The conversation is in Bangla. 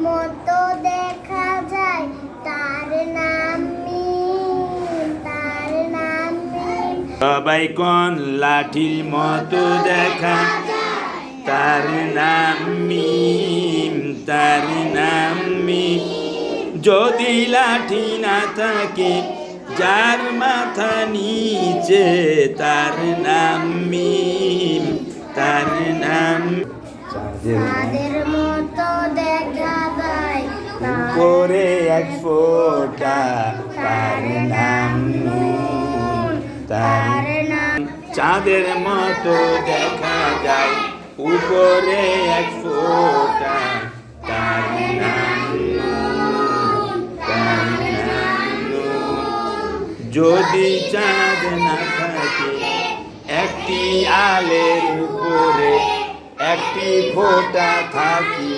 মতো দেখা যায়, তার নাম মিম, তার নাম মিম। সবাই কোন লাঠির মতো দেখা, তার নাম মিম, তার নাম মিম। যদি লাঠি না থাকে, যার মাথা নিচে, তার নাম মিম, তার নাম। চাঁদের মতো দেখা যায়, উপরে এক ফোঁটা, তার নাম নুন, তার নাম। চাঁদের মতো দেখা যায়, উপরে এক ফোঁটা, তার নাম নুন, তার নাম নুন। যদি চাঁদ না থাকে, একটি আলের উপরে একটি ফোঁটা থাকি।